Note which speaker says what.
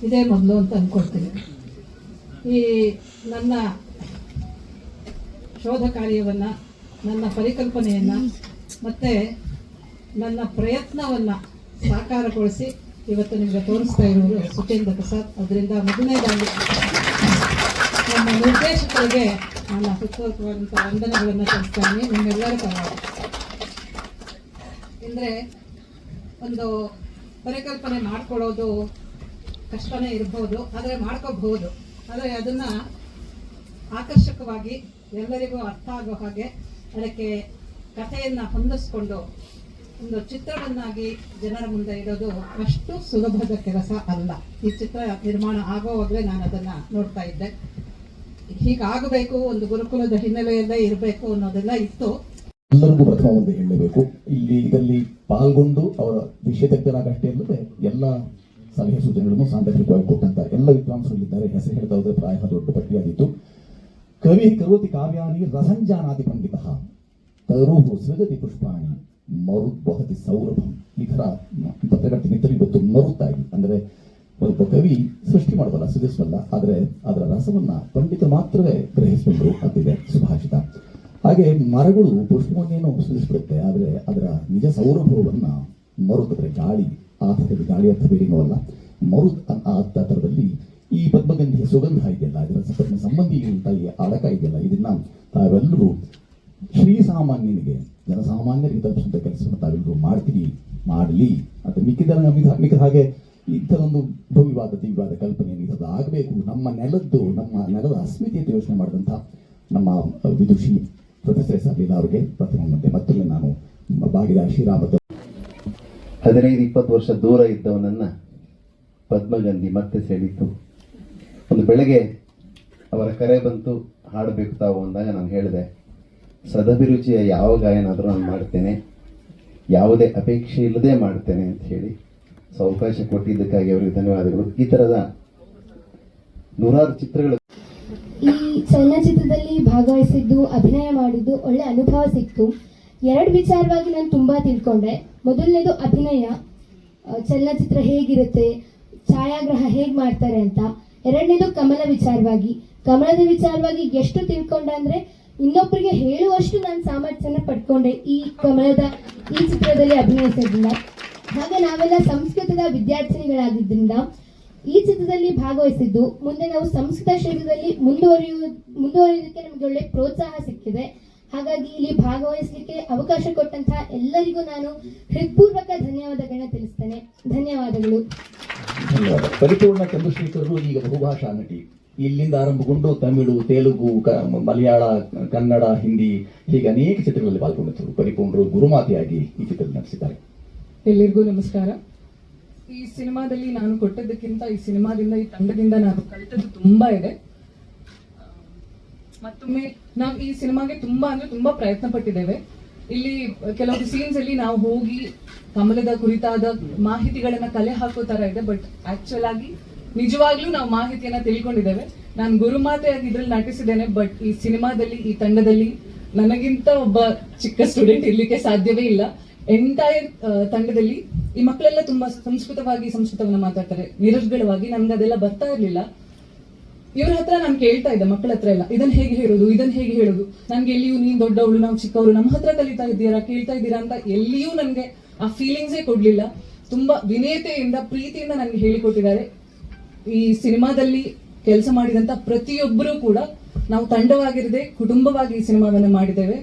Speaker 1: ಇದೇ ಮೊದಲು ಅಂತ ಅಂದ್ಕೊಳ್ತೀನಿ. ಈ ನನ್ನ ಶೋಧ ಕಾರ್ಯವನ್ನು, ನನ್ನ ಪರಿಕಲ್ಪನೆಯನ್ನು ಮತ್ತು ನನ್ನ ಪ್ರಯತ್ನವನ್ನು ಸಾಕಾರಗೊಳಿಸಿ ಇವತ್ತು ನಿಮಗೆ ತೋರಿಸ್ತಾ ಇರೋರು ಸುಚೇಂದ್ರ ಪ್ರಸಾದ್. ಅದರಿಂದ ಮೊದಲನೇದಾಗಿ ನಮ್ಮ ನಿರ್ದೇಶಕರಿಗೆ ನನ್ನ ಹೃತ್ಪೂರ್ವಕವಾದಂಥ ವಂದನೆಗಳನ್ನು ತಿಳಿಸ್ತಾನೆ ನಿಮ್ಮೆಲ್ಲರ ಪರವಾಗಿ. ಅಂದರೆ ಒಂದು ಪರಿಕಲ್ಪನೆ ಮಾಡ್ಕೊಳ್ಳೋದು ಕಷ್ಟನೇ ಇರ್ಬೋದು, ಆದರೆ ಮಾಡ್ಕೋಬಹುದು. ಆದರೆ ಅದನ್ನು ಆಕರ್ಷಕವಾಗಿ ಎಲ್ಲರಿಗೂ ಅರ್ಥ ಆಗೋ ಹಾಗೆ ಅದಕ್ಕೆ ಕಥೆಯನ್ನು ಹೊಂದಿಸ್ಕೊಂಡು ಒಂದು ಚಿತ್ರವನ್ನಾಗಿ ಜನರ ಮುಂದೆ ಇಡೋದು ಅಷ್ಟು ಸುಲಭದ ಕೆಲಸ ಅಲ್ಲ. ಈ ಚಿತ್ರ ನಿರ್ಮಾಣ ಆಗೋವಾಗಲೇ ನಾನು ಅದನ್ನು ನೋಡ್ತಾ ಇದ್ದೆ. ಹೀಗಾಗಬೇಕು, ಒಂದು ಗುರುಕುಲದ ಹಿನ್ನೆಲೆಯಲ್ಲೇ ಇರಬೇಕು ಅನ್ನೋದೆಲ್ಲ ಇತ್ತು.
Speaker 2: ಎಲ್ಲರಿಗೂ ಪ್ರಥಮ ಒಂದು ಹೇಳಬೇಕು, ಇದರಲ್ಲಿ ಪಾಲ್ಗೊಂಡು ಅವರ ವಿಷಯ ತಜ್ಞರಾಗಷ್ಟೇ ಅಲ್ಲದೆ ಎಲ್ಲ ಸಲಹೆ ಸೂಚನೆಗಳನ್ನು ಸಾಂದರ್ಭಿಕವಾಗಿ ಕೊಟ್ಟಂತ ಎಲ್ಲ ವಿದ್ವಾಂಸಗಳಿದ್ದಾರೆ. ಹೆಸರು ಹೇಳ್ತಾ ಹೋದ್ರೆ ಪ್ರಾಯ ದೊಡ್ಡ ಪಟ್ಟಿಯಾಗಿತ್ತು. ಕವಿ ಕರೋತಿ ಕಾವ್ಯಾನಿ ರಸಂಜಾನಾದಿ ಪಂಡಿತ ತರುಹು ಸೃಜತಿ ಪುಷ್ಪಾಣಿ ಮರುತ್ ವಹತಿ ಸೌರಭಂ. ಈ ಥರ ಪತ್ರಕರ್ತ ಮಿತ್ರರು ಇವತ್ತು ಮರುತ್ತಾಗಿ ಅಂದರೆ ಒಬ್ಬ ಕವಿ ಸೃಷ್ಟಿ ಮಾಡಬಲ್ಲ, ಸೃಜಿಸಬಲ್ಲ, ಆದರೆ ಅದರ ರಸವನ್ನ ಪಂಡಿತ ಮಾತ್ರವೇ ಗ್ರಹಿಸಬಲ್ಲರು ಅಂತಿದೆ ಸುಭಾಷಿತ. ಹಾಗೆ ಮರಗಳು ಪುಷ್ಪವನ್ನೇನೋ ಸೃಜಿಸ್ಬಿಡುತ್ತೆ, ಆದರೆ ಅದರ ನಿಜ ಸೌರಭವನ್ನ ಮರುತ್ತಂದ್ರೆ ಗಾಳಿ, ಆ ಥರದಲ್ಲಿ ಗಾಳಿ ಅರ್ಥ ಬೇರೇನೂ ಅಲ್ಲ. ಮರುತ್ ಆ ಥರದಲ್ಲಿ ಈ ಪದ್ಮಗಂಧಿಯ ಸುಗಂಧ ಇದೆಯಲ್ಲ, ಇದರ ಸಂಬಂಧಿ ಈ ಅಡಕ ಇದೆಯಲ್ಲ, ಇದನ್ನ ತಾವೆಲ್ಲರೂ ಶ್ರೀಸಾಮಾನ್ಯನಿಗೆ, ಜನಸಾಮಾನ್ಯರಿಗೆ ತಲುಪಿಸುವಂಥ ಕೆಲಸವನ್ನು ತಾವೆಲ್ಲರೂ ಮಾಡಲಿ ಅಂತ ಮಿಕ್ಕಿದ ಹಾಗೆ ಇಂಥದೊಂದು ಭವ್ಯವಾದ ದಿವ್ಯವಾದ ಕಲ್ಪನೆಯನ್ನು ಇಂಥದ್ದು ಆಗಬೇಕು. ನಮ್ಮ ನೆಲದ ಅಸ್ಮಿತೆಯನ್ನು ಯೋಚನೆ ಮಾಡಿದಂಥ ನಮ್ಮ ವಿದುಷಿ ಪ್ರೊಫೆಸರ್ ಸಾಬೀನಾ ಅವರಿಗೆ ಪ್ರಥಮ ಮತ್ತೊಮ್ಮೆ ನಾನು ಭಾಗಿದಾರ ಶ್ರೀರಾಮದ
Speaker 3: 15-20 ವರ್ಷ ದೂರ ಇದ್ದವನನ್ನ ಪದ್ಮಗಂಧಿ ಮತ್ತೆ ಸೆಳೀತು. ಒಂದು ಬೆಳಗ್ಗೆ ಅವರ ಕರೆ ಬಂತು, ಹಾಡಬೇಕು ತಾವು ಅಂದಾಗ ನಾನು ಹೇಳಿದೆ, ಸದಭಿರುಚಿಯ ಯಾವ ಗಾಯನಾದರೂ ನಾನು ಮಾಡ್ತೇನೆ, ಯಾವುದೇ ಅಪೇಕ್ಷೆ ಇಲ್ಲದೆ ಮಾಡ್ತೇನೆ ಅಂತ ಹೇಳಿ ಅವಕಾಶ ಕೊಟ್ಟಿದ್ದಕ್ಕಾಗಿ ಅವರಿಗೆ ಧನ್ಯವಾದಗಳು. ಈ ಥರದ ನೂರಾರು ಚಿತ್ರಗಳು.
Speaker 4: ಈ ಚಲನಚಿತ್ರದಲ್ಲಿ ಭಾಗವಹಿಸಿದ್ದು, ಅಭಿನಯ ಮಾಡಿದ್ದು ಒಳ್ಳೆ ಅನುಭವ ಸಿಕ್ತು. 2 ವಿಚಾರವಾಗಿ ನಾನು ತುಂಬಾ ತಿಳ್ಕೊಂಡೆ. ಮೊದಲನೇದು ಅಭಿನಯ, ಚಲನಚಿತ್ರ ಹೇಗಿರುತ್ತೆ, ಛಾಯಾಗ್ರಹ ಹೇಗೆ ಮಾಡ್ತಾರೆ ಅಂತ. 2ನೇದು ಕಮಲದ ವಿಚಾರವಾಗಿ ಎಷ್ಟು ತಿಳ್ಕೊಂಡೆ ಅಂದ್ರೆ ಇನ್ನೊಬ್ಬರಿಗೆ ಹೇಳುವಷ್ಟು ನಾನು ಸಾಮರ್ಥ್ಯನ ಪಡ್ಕೊಂಡೆ ಈ ಚಿತ್ರದಲ್ಲಿ ಅಭಿನಯಿಸೋದ್ರಿಂದ. ಹಾಗೆ ನಾವೆಲ್ಲ ಸಂಸ್ಕೃತದ ವಿದ್ಯಾರ್ಥಿನಿಗಳಾಗಿದ್ದರಿಂದ ಈ ಚಿತ್ರದಲ್ಲಿ ಭಾಗವಹಿಸಿದ್ದು ಮುಂದೆ ನಾವು ಸಂಸ್ಕೃತ ಕ್ಷೇತ್ರದಲ್ಲಿ ಮುಂದುವರಿಯೋದಕ್ಕೆ ನಮಗೆ ಒಳ್ಳೆ ಪ್ರೋತ್ಸಾಹ ಸಿಕ್ಕಿದೆ. ಹಾಗಾಗಿ ಇಲ್ಲಿ ಭಾಗವಹಿಸಲಿಕ್ಕೆ ಅವಕಾಶ ಕೊಟ್ಟಂತಹ ಎಲ್ಲರಿಗೂ ನಾನು ಹೃತ್ಪೂರ್ವಕ ಧನ್ಯವಾದಗಳನ್ನ ತಿಳಿಸ್ತೇನೆ. ಧನ್ಯವಾದಗಳು.
Speaker 2: ಪರಿಪೂರ್ಣ ಚಂದ್ರಶೇಖರರು ಈಗ ಬಹುಭಾಷಾ ನಟಿ. ಇಲ್ಲಿಂದ ಆರಂಭಗೊಂಡು ತಮಿಳು, ತೆಲುಗು, ಮಲಯಾಳ, ಕನ್ನಡ, ಹಿಂದಿ ಹೀಗೆ ಅನೇಕ ಚಿತ್ರಗಳಲ್ಲಿ ಪಾಲ್ಗೊಂಡಿದ್ದರು. ಪರಿಪೂರ್ಣರು ಗುರುಮಾತೆಯಾಗಿ ಈ ಚಿತ್ರ ನಡೆಸಿದ್ದಾರೆ.
Speaker 5: ಎಲ್ಲರಿಗೂ ನಮಸ್ಕಾರ. ಈ ಸಿನಿಮಾದಲ್ಲಿ ನಾನು ಕೊಟ್ಟದ್ದಕ್ಕಿಂತ ಈ ಸಿನಿಮಾದಿಂದ, ಈ ತಂಡದಿಂದ ನಾನು ಕಲಿತದ್ದು ತುಂಬಾ ಇದೆ. ಮತ್ತೊಮ್ಮೆ ನಾವು ಈ ಸಿನಿಮಾಗೆ ತುಂಬಾ ಪ್ರಯತ್ನ ಪಟ್ಟಿದ್ದೇವೆ. ಇಲ್ಲಿ ಕೆಲವೊಂದು ಸೀನ್ಸ್ ಅಲ್ಲಿ ನಾವು ಹೋಗಿ ಕಮಲದ ಕುರಿತಾದ ಮಾಹಿತಿಗಳನ್ನ ಕಲೆ ಹಾಕೋ ತರ ಇದೆ. ಬಟ್ ಆಕ್ಚುಲ್ ಆಗಿ ನಿಜವಾಗ್ಲೂ ನಾವು ಮಾಹಿತಿಯನ್ನ ತಿಳ್ಕೊಂಡಿದ್ದೇವೆ. ನಾನು ಗುರುಮಾತೆಯಾಗಿ ಇದ್ರಲ್ಲಿ ನಟಿಸಿದ್ದೇನೆ. ಬಟ್ ಈ ಸಿನಿಮಾದಲ್ಲಿ, ಈ ತಂಡದಲ್ಲಿ ನನಗಿಂತ ಒಬ್ಬ ಚಿಕ್ಕ ಸ್ಟೂಡೆಂಟ್ ಇರ್ಲಿಕ್ಕೆ ಸಾಧ್ಯವೇ ಇಲ್ಲ. ಎಂಟೈರ್ ತಂಡದಲ್ಲಿ ಈ ಮಕ್ಕಳೆಲ್ಲ ತುಂಬಾ ಸಂಸ್ಕೃತವನ್ನ ಮಾತಾಡ್ತಾರೆ ನಿರರ್ಗಳವಾಗಿ. ನನ್ಗೆ ಅದೆಲ್ಲ ಬರ್ತಾ ಇರ್ಲಿಲ್ಲ. ಇವ್ರ ಹತ್ರ ನಾನು ಕೇಳ್ತಾ ಇದ್ದೆ, ಮಕ್ಕಳ ಹತ್ರ ಎಲ್ಲ, ಇದನ್ನ ಹೇಗೆ ಹೇಳೋದು, ನನ್ಗೆ ಎಲ್ಲಿಯೂ ನೀನ್ ದೊಡ್ಡವಳು, ನಾವು ಚಿಕ್ಕವರು, ನಮ್ಮ ಹತ್ರ ಕಲಿತಾ ಇದ್ದೀರಾ, ಕೇಳ್ತಾ ಇದ್ದೀರಾ ಅಂತ ಎಲ್ಲಿಯೂ ನನ್ಗೆ ಆ ಫೀಲಿಂಗ್ಸೇ ಕೊಡ್ಲಿಲ್ಲ. ತುಂಬಾ ವಿನಯತೆಯಿಂದ, ಪ್ರೀತಿಯಿಂದ ನನ್ಗೆ ಹೇಳಿಕೊಟ್ಟಿದ್ದಾರೆ. ಈ ಸಿನಿಮಾದಲ್ಲಿ ಕೆಲಸ ಮಾಡಿದಂತ ಪ್ರತಿಯೊಬ್ಬರೂ ಕೂಡ ನಾವು ತಂಡವಾಗಿರದೆ ಕುಟುಂಬವಾಗಿ ಈ ಸಿನಿಮಾವನ್ನ ಮಾಡಿದ್ದೇವೆ.